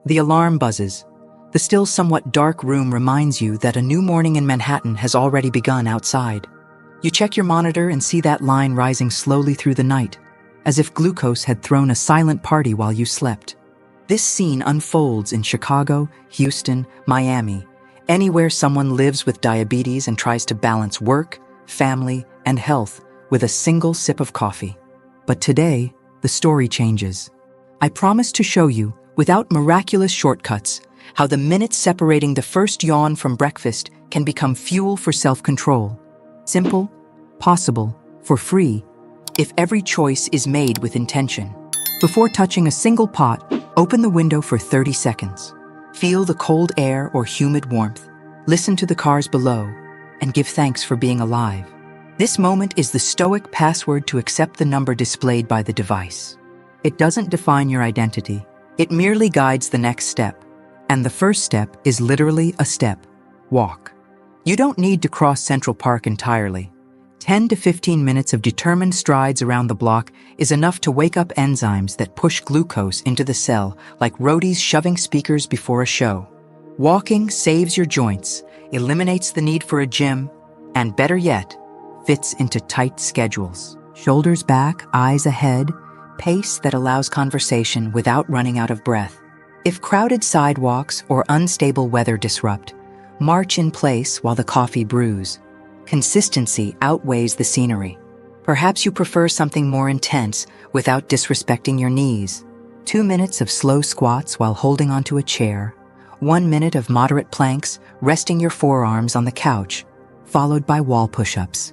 The alarm buzzes. The still somewhat dark room reminds you that a new morning in Manhattan has already begun outside. You check your monitor and see that line rising slowly through the night, as if glucose had thrown a silent party while you slept. This scene unfolds in Chicago, Houston, Miami, anywhere someone lives with diabetes and tries to balance work, family, and health with a single sip of coffee. But today, the story changes. I promise to show you, without miraculous shortcuts, how the minutes separating the first yawn from breakfast can become fuel for self-control. Simple, possible, for free, if every choice is made with intention. Before touching a single pot, open the window for 30 seconds. Feel the cold air or humid warmth. Listen to the cars below, and give thanks for being alive. This moment is the stoic password to accept the number displayed by the device. It doesn't define your identity. It merely guides the next step. And the first step is literally a step. Walk. You don't need to cross Central Park entirely. 10 to 15 minutes of determined strides around the block is enough to wake up enzymes that push glucose into the cell, like roadies shoving speakers before a show. Walking saves your joints, eliminates the need for a gym, and better yet, fits into tight schedules. Shoulders back, eyes ahead, pace that allows conversation without running out of breath. If crowded sidewalks or unstable weather disrupt, march in place while the coffee brews. Consistency outweighs the scenery. Perhaps you prefer something more intense without disrespecting your knees. 2 minutes of slow squats while holding onto a chair. 1 minute of moderate planks, resting your forearms on the couch, followed by wall push-ups.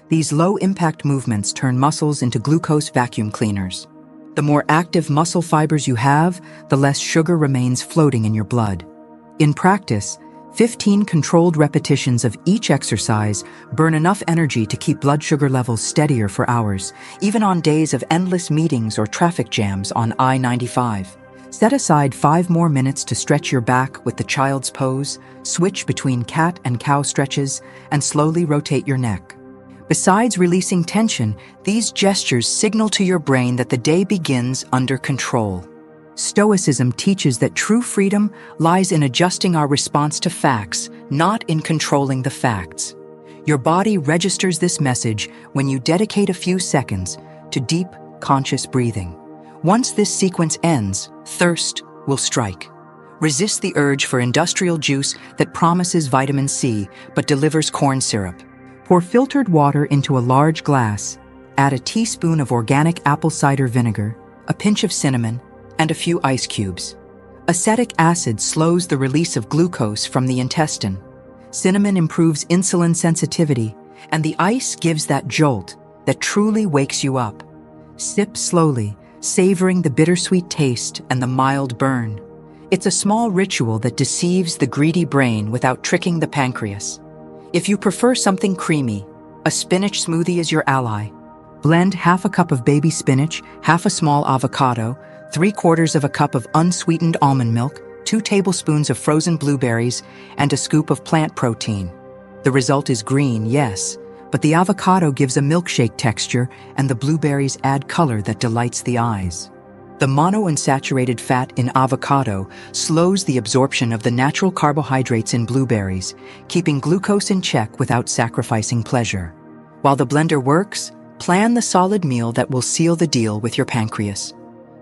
These low-impact movements turn muscles into glucose vacuum cleaners. The more active muscle fibers you have, the less sugar remains floating in your blood. In practice, 15 controlled repetitions of each exercise burn enough energy to keep blood sugar levels steadier for hours, even on days of endless meetings or traffic jams on I-95. Set aside 5 more minutes to stretch your back with the child's pose, switch between cat and cow stretches, and slowly rotate your neck. Besides releasing tension, these gestures signal to your brain that the day begins under control. Stoicism teaches that true freedom lies in adjusting our response to facts, not in controlling the facts. Your body registers this message when you dedicate a few seconds to deep, conscious breathing. Once this sequence ends, thirst will strike. Resist the urge for industrial juice that promises vitamin C but delivers corn syrup. Pour filtered water into a large glass, add a teaspoon of organic apple cider vinegar, a pinch of cinnamon, and a few ice cubes. Acetic acid slows the release of glucose from the intestine. Cinnamon improves insulin sensitivity, and the ice gives that jolt that truly wakes you up. Sip slowly, savoring the bittersweet taste and the mild burn. It's a small ritual that deceives the greedy brain without tricking the pancreas. If you prefer something creamy, a spinach smoothie is your ally. Blend half a cup of baby spinach, half a small avocado, 3/4 of a cup of unsweetened almond milk, 2 tablespoons of frozen blueberries, and a scoop of plant protein. The result is green, yes, but the avocado gives a milkshake texture and the blueberries add color that delights the eyes. The monounsaturated fat in avocado slows the absorption of the natural carbohydrates in blueberries, keeping glucose in check without sacrificing pleasure. While the blender works, plan the solid meal that will seal the deal with your pancreas.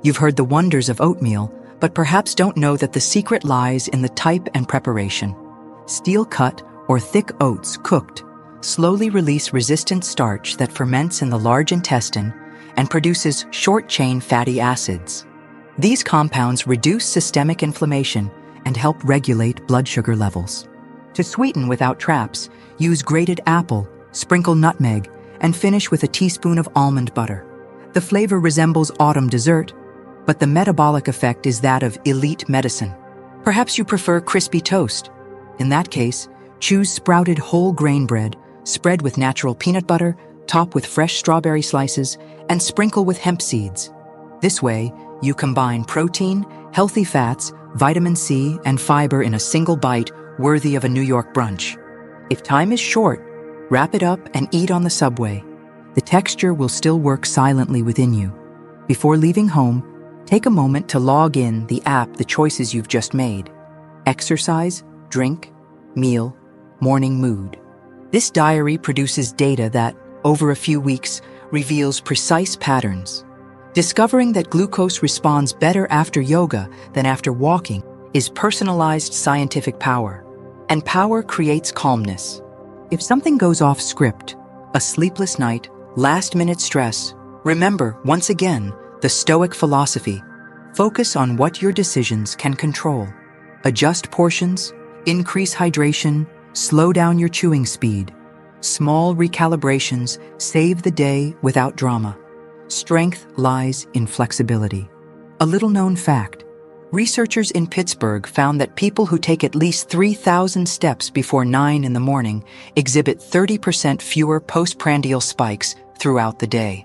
You've heard the wonders of oatmeal, but perhaps don't know that the secret lies in the type and preparation. Steel-cut or thick oats cooked slowly release resistant starch that ferments in the large intestine and produces short-chain fatty acids. These compounds reduce systemic inflammation and help regulate blood sugar levels. To sweeten without traps, use grated apple, sprinkle nutmeg, and finish with a teaspoon of almond butter. The flavor resembles autumn dessert, but the metabolic effect is that of elite medicine. Perhaps you prefer crispy toast. In that case, choose sprouted whole grain bread, spread with natural peanut butter, top with fresh strawberry slices, and sprinkle with hemp seeds. This way, you combine protein, healthy fats, vitamin C, and fiber in a single bite worthy of a New York brunch. If time is short, wrap it up and eat on the subway. The texture will still work silently within you. Before leaving home, Take a moment to log in the choices you've just made. Exercise, drink, meal, morning mood. This diary produces data that, over a few weeks, reveals precise patterns. Discovering that glucose responds better after yoga than after walking is personalized scientific power. And power creates calmness. If something goes off script, a sleepless night, last-minute stress, remember, once again, the Stoic philosophy. Focus on what your decisions can control. Adjust portions, increase hydration, slow down your chewing speed. Small recalibrations save the day without drama. Strength lies in flexibility. A little-known fact: researchers in Pittsburgh found that people who take at least 3,000 steps before 9 in the morning exhibit 30% fewer postprandial spikes throughout the day.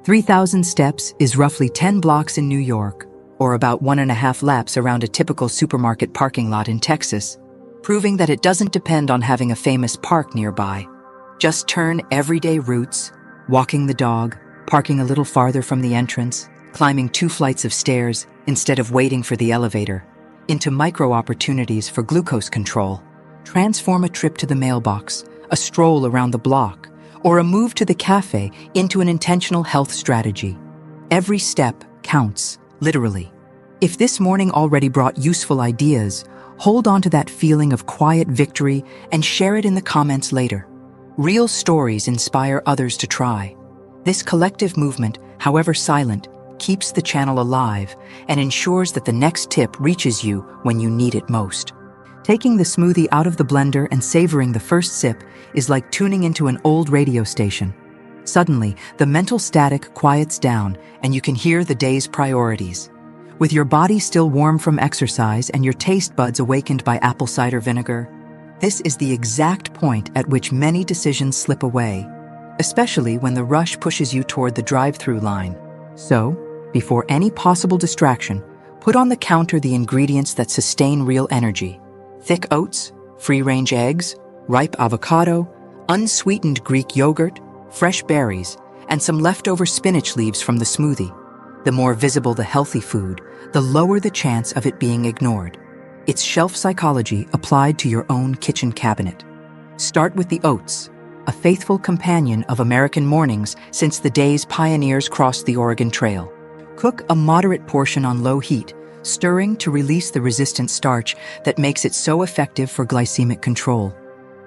3,000 steps is roughly 10 blocks in New York, or about 1.5 laps around a typical supermarket parking lot in Texas, proving that it doesn't depend on having a famous park nearby. Just turn everyday routes, walking the dog, parking a little farther from the entrance, climbing 2 flights of stairs instead of waiting for the elevator, into micro-opportunities for glucose control. Transform a trip to the mailbox, a stroll around the block, or a move to the cafe into an intentional health strategy. Every step counts, literally. If this morning already brought useful ideas, hold on to that feeling of quiet victory and share it in the comments later. Real stories inspire others to try. This collective movement, however silent, keeps the channel alive and ensures that the next tip reaches you when you need it most. Taking the smoothie out of the blender and savoring the first sip is like tuning into an old radio station. Suddenly, the mental static quiets down and you can hear the day's priorities. With your body still warm from exercise and your taste buds awakened by apple cider vinegar, this is the exact point at which many decisions slip away, especially when the rush pushes you toward the drive-through line. So, before any possible distraction, put on the counter the ingredients that sustain real energy: thick oats, free-range eggs, ripe avocado, unsweetened Greek yogurt, fresh berries, and some leftover spinach leaves from the smoothie. The more visible the healthy food, the lower the chance of it being ignored. It's shelf psychology applied to your own kitchen cabinet. Start with the oats, a faithful companion of American mornings since the day's pioneers crossed the Oregon Trail. Cook a moderate portion on low heat, stirring to release the resistant starch that makes it so effective for glycemic control.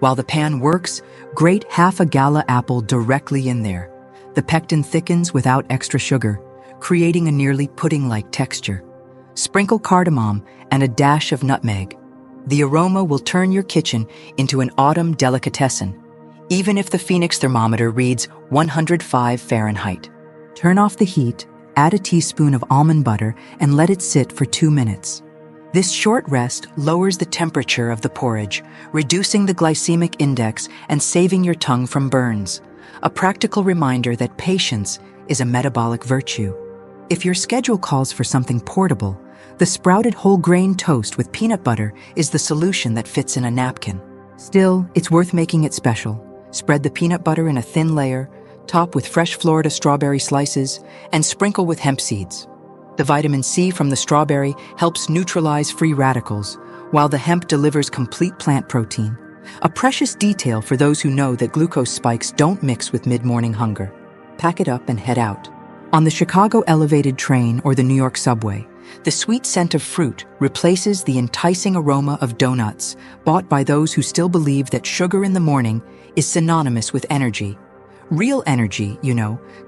While the pan works, grate half a gala apple directly in there. The pectin thickens without extra sugar, creating a nearly pudding-like texture. Sprinkle cardamom and a dash of nutmeg. The aroma will turn your kitchen into an autumn delicatessen, even if the Phoenix thermometer reads 105 Fahrenheit. Turn off the heat, add a teaspoon of almond butter, and let it sit for 2 minutes. This short rest lowers the temperature of the porridge, reducing the glycemic index and saving your tongue from burns. A practical reminder that patience is a metabolic virtue. If your schedule calls for something portable, the sprouted whole grain toast with peanut butter is the solution that fits in a napkin. Still, it's worth making it special. Spread the peanut butter in a thin layer, top with fresh Florida strawberry slices, and sprinkle with hemp seeds. The vitamin C from the strawberry helps neutralize free radicals, while the hemp delivers complete plant protein. A precious detail for those who know that glucose spikes don't mix with mid-morning hunger. Pack it up and head out. On the Chicago elevated train or the New York subway, the sweet scent of fruit replaces the enticing aroma of donuts bought by those who still believe that sugar in the morning is synonymous with energy. Real energy,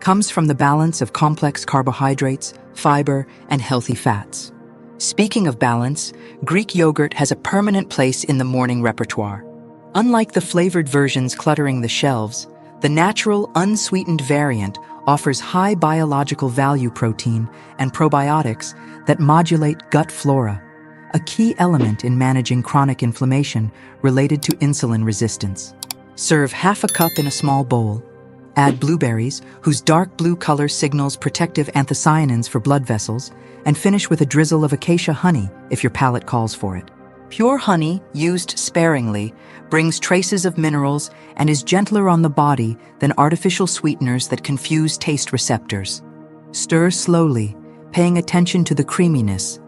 comes from the balance of complex carbohydrates, fiber, and healthy fats. Speaking of balance, Greek yogurt has a permanent place in the morning repertoire. Unlike the flavored versions cluttering the shelves, the natural, unsweetened variant offers high biological value protein and probiotics that modulate gut flora, a key element in managing chronic inflammation related to insulin resistance. Serve half a cup in a small bowl. Add blueberries, whose dark blue color signals protective anthocyanins for blood vessels, and finish with a drizzle of acacia honey if your palate calls for it. Pure honey, used sparingly, brings traces of minerals and is gentler on the body than artificial sweeteners that confuse taste receptors. Stir slowly, paying attention to the creaminess.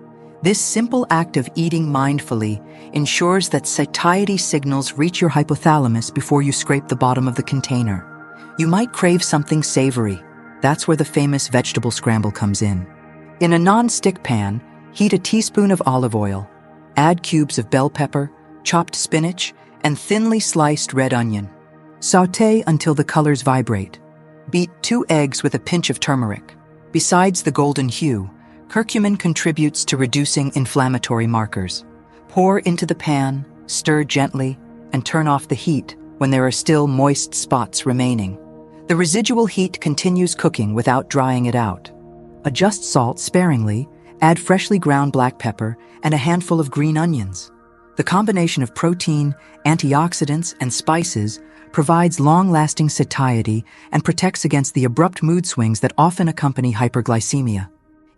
This simple act of eating mindfully ensures that satiety signals reach your hypothalamus before you scrape the bottom of the container. You might crave something savory. That's where the famous vegetable scramble comes in. In a non-stick pan, heat a teaspoon of olive oil. Add cubes of bell pepper, chopped spinach, and thinly sliced red onion. Sauté until the colors vibrate. Beat 2 eggs with a pinch of turmeric. Besides the golden hue, curcumin contributes to reducing inflammatory markers. Pour into the pan, stir gently, and turn off the heat when there are still moist spots remaining. The residual heat continues cooking without drying it out. Adjust salt sparingly, add freshly ground black pepper, and a handful of green onions. The combination of protein, antioxidants, and spices provides long-lasting satiety and protects against the abrupt mood swings that often accompany hyperglycemia.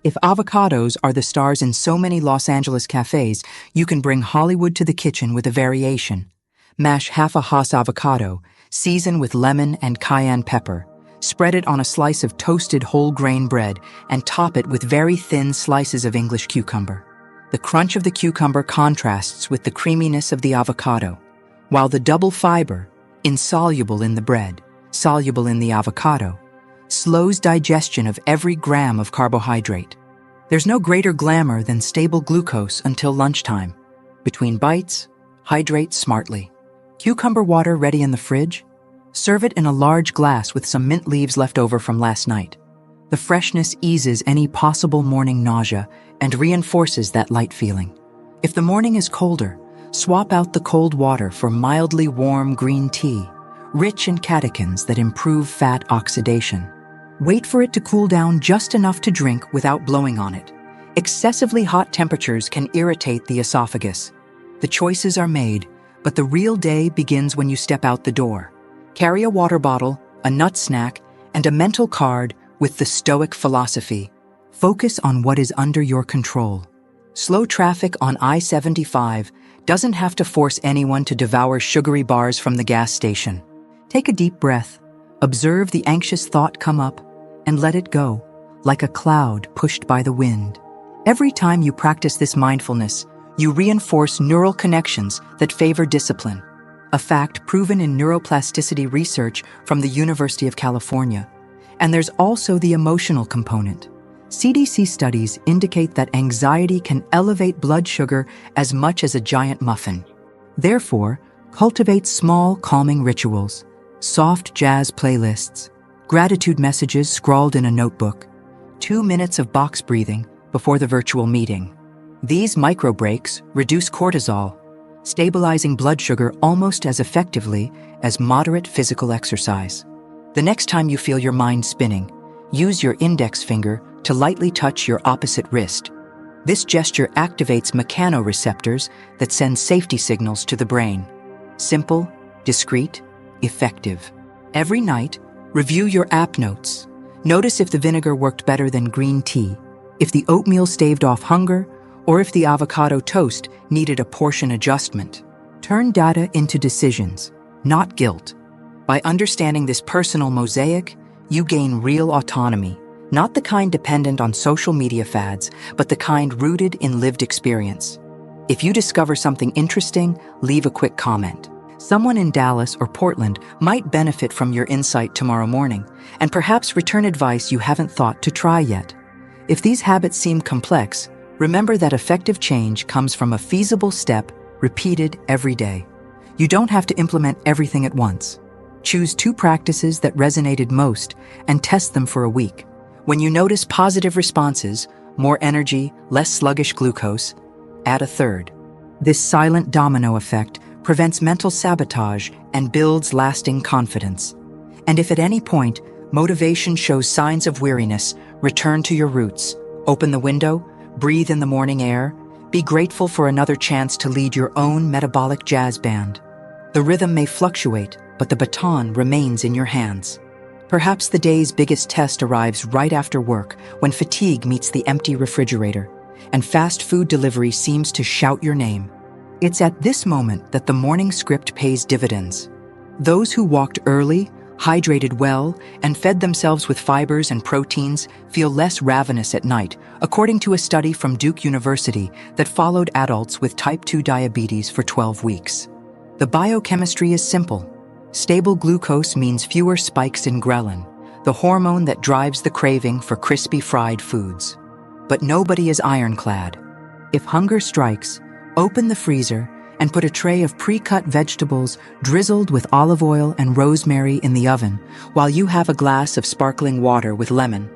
If avocados are the stars in so many Los Angeles cafes, you can bring Hollywood to the kitchen with a variation. Mash half a Hass avocado, season with lemon and cayenne pepper. Spread it on a slice of toasted whole grain bread and top it with very thin slices of English cucumber. The crunch of the cucumber contrasts with the creaminess of the avocado, while the double fiber, insoluble in the bread, soluble in the avocado, slows digestion of every gram of carbohydrate. There's no greater glamour than stable glucose until lunchtime. Between bites, hydrate smartly. Cucumber water ready in the fridge? Serve it in a large glass with some mint leaves left over from last night. The freshness eases any possible morning nausea and reinforces that light feeling. If the morning is colder, swap out the cold water for mildly warm green tea, rich in catechins that improve fat oxidation. Wait for it to cool down just enough to drink without blowing on it. Excessively hot temperatures can irritate the esophagus. The choices are made, but the real day begins when you step out the door. Carry a water bottle, a nut snack, and a mental card with the Stoic philosophy. Focus on what is under your control. Slow traffic on I-75 doesn't have to force anyone to devour sugary bars from the gas station. Take a deep breath, observe the anxious thought come up, and let it go, like a cloud pushed by the wind. Every time you practice this mindfulness, you reinforce neural connections that favor discipline, a fact proven in neuroplasticity research from the University of California. And there's also the emotional component. CDC studies indicate that anxiety can elevate blood sugar as much as a giant muffin. Therefore, cultivate small, calming rituals, soft jazz playlists, gratitude messages scrawled in a notebook, 2 minutes of box breathing before the virtual meeting. These micro breaks reduce cortisol, stabilizing blood sugar almost as effectively as moderate physical exercise. The next time you feel your mind spinning, use your index finger to lightly touch your opposite wrist. This gesture activates mechanoreceptors that send safety signals to the brain. Simple, discreet, effective. Every night, review your app notes. Notice if the vinegar worked better than green tea, if the oatmeal staved off hunger, or if the avocado toast needed a portion adjustment. Turn data into decisions, not guilt. By understanding this personal mosaic, you gain real autonomy, not the kind dependent on social media fads, but the kind rooted in lived experience. If you discover something interesting, leave a quick comment. Someone in Dallas or Portland might benefit from your insight tomorrow morning, and perhaps return advice you haven't thought to try yet. If these habits seem complex, remember that effective change comes from a feasible step repeated every day. You don't have to implement everything at once. Choose 2 practices that resonated most and test them for a week. When you notice positive responses, more energy, less sluggish glucose, add a 3rd. This silent domino effect prevents mental sabotage and builds lasting confidence. And if at any point motivation shows signs of weariness, return to your roots. Open the window, breathe in the morning air, be grateful for another chance to lead your own metabolic jazz band. The rhythm may fluctuate, but the baton remains in your hands. Perhaps the day's biggest test arrives right after work, when fatigue meets the empty refrigerator, and fast food delivery seems to shout your name. It's at this moment that the morning script pays dividends. Those who walked early, hydrated well, and fed themselves with fibers and proteins feel less ravenous at night, according to a study from Duke University that followed adults with type 2 diabetes for 12 weeks. The biochemistry is simple. Stable glucose means fewer spikes in ghrelin, the hormone that drives the craving for crispy fried foods. But nobody is ironclad. If hunger strikes, open the freezer and put a tray of pre-cut vegetables drizzled with olive oil and rosemary in the oven while you have a glass of sparkling water with lemon.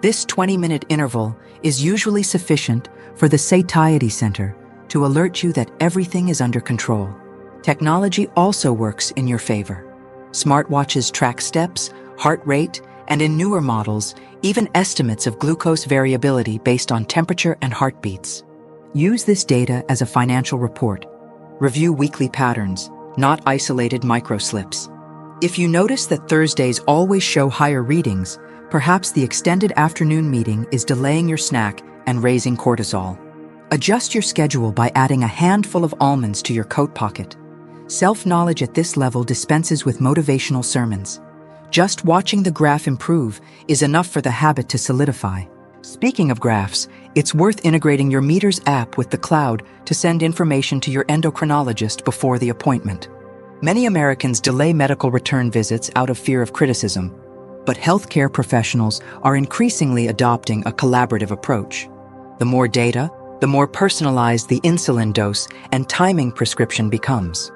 This 20-minute interval is usually sufficient for the satiety center to alert you that everything is under control. Technology also works in your favor. Smartwatches track steps, heart rate, and in newer models, even estimates of glucose variability based on temperature and heartbeats. Use this data as a financial report. Review weekly patterns, not isolated microslips. If you notice that Thursdays always show higher readings, perhaps the extended afternoon meeting is delaying your snack and raising cortisol. Adjust your schedule by adding a handful of almonds to your coat pocket. Self-knowledge at this level dispenses with motivational sermons. Just watching the graph improve is enough for the habit to solidify. Speaking of graphs, it's worth integrating your Meters app with the cloud to send information to your endocrinologist before the appointment. Many Americans delay medical return visits out of fear of criticism, but healthcare professionals are increasingly adopting a collaborative approach. The more data, the more personalized the insulin dose and timing prescription becomes.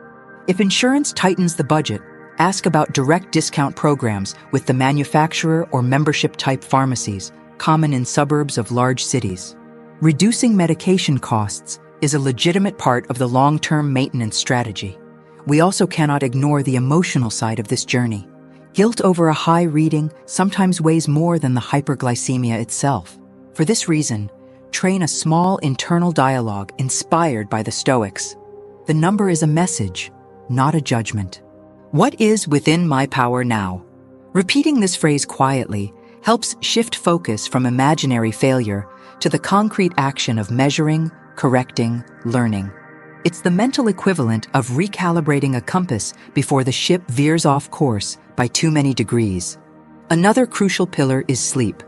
If insurance tightens the budget, ask about direct discount programs with the manufacturer or membership-type pharmacies, common in suburbs of large cities. Reducing medication costs is a legitimate part of the long-term maintenance strategy. We also cannot ignore the emotional side of this journey. Guilt over a high reading sometimes weighs more than the hyperglycemia itself. For this reason, train a small internal dialogue inspired by the Stoics. The number is a message, not a judgment. What is within my power now? Repeating this phrase quietly helps shift focus from imaginary failure to the concrete action of measuring, correcting, learning. It's the mental equivalent of recalibrating a compass before the ship veers off course by too many degrees. Another crucial pillar is sleep.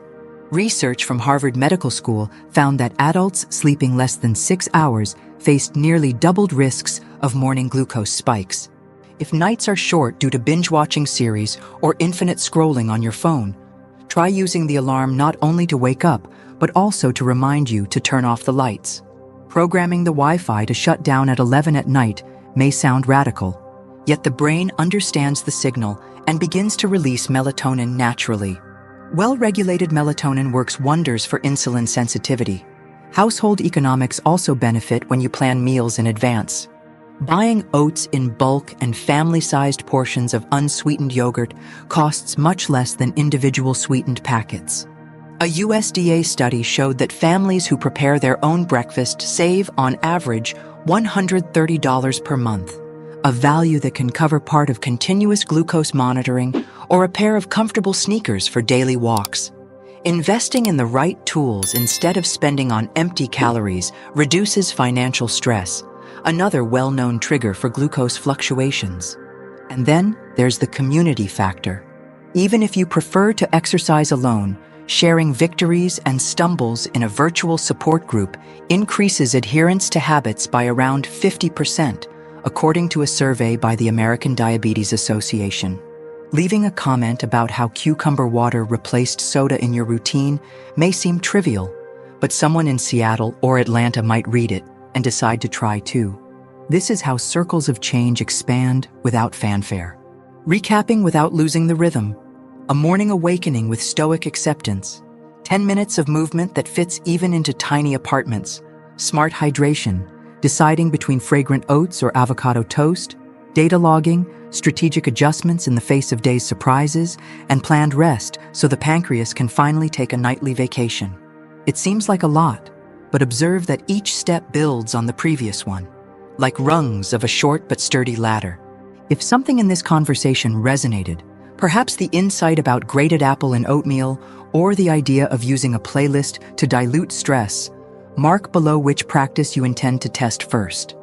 Research from Harvard Medical School found that adults sleeping less than 6 hours faced nearly doubled risks of morning glucose spikes. If nights are short due to binge-watching series or infinite scrolling on your phone, try using the alarm not only to wake up, but also to remind you to turn off the lights. Programming the Wi-Fi to shut down at 11 at night may sound radical, yet the brain understands the signal and begins to release melatonin naturally. Well-regulated melatonin works wonders for insulin sensitivity. Household economics also benefit when you plan meals in advance. Buying oats in bulk and family-sized portions of unsweetened yogurt costs much less than individual sweetened packets. A USDA study showed that families who prepare their own breakfast save, on average, $130 per month, a value that can cover part of continuous glucose monitoring or a pair of comfortable sneakers for daily walks. Investing in the right tools instead of spending on empty calories reduces financial stress, another well-known trigger for glucose fluctuations. And then there's the community factor. Even if you prefer to exercise alone, sharing victories and stumbles in a virtual support group increases adherence to habits by around 50%, according to a survey by the American Diabetes Association. Leaving a comment about how cucumber water replaced soda in your routine may seem trivial, but someone in Seattle or Atlanta might read it and decide to try too. This is how circles of change expand without fanfare. Recapping without losing the rhythm. A morning awakening with stoic acceptance. 10 minutes of movement that fits even into tiny apartments. Smart hydration. Deciding between fragrant oats or avocado toast. Data logging. Strategic adjustments in the face of day's surprises. And planned rest so the pancreas can finally take a nightly vacation. It seems like a lot, but observe that each step builds on the previous one, like rungs of a short but sturdy ladder. If something in this conversation resonated, perhaps the insight about grated apple in oatmeal or the idea of using a playlist to dilute stress, mark below which practice you intend to test first.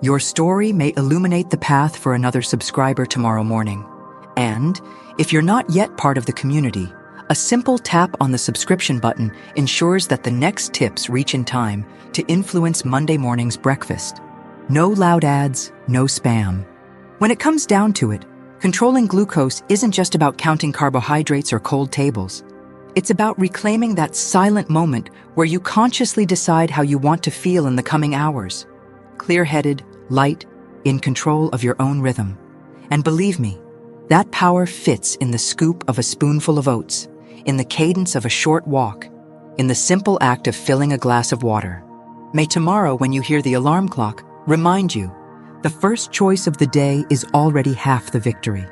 Your story may illuminate the path for another subscriber tomorrow morning. And if you're not yet part of the community, a simple tap on the subscription button ensures that the next tips reach in time to influence Monday morning's breakfast. No loud ads, no spam. When it comes down to it, controlling glucose isn't just about counting carbohydrates or cold tables. It's about reclaiming that silent moment where you consciously decide how you want to feel in the coming hours. Clear-headed, light, in control of your own rhythm. And believe me, that power fits in the scoop of a spoonful of oats, in the cadence of a short walk, in the simple act of filling a glass of water. May tomorrow, when you hear the alarm clock, remind you, the first choice of the day is already half the victory.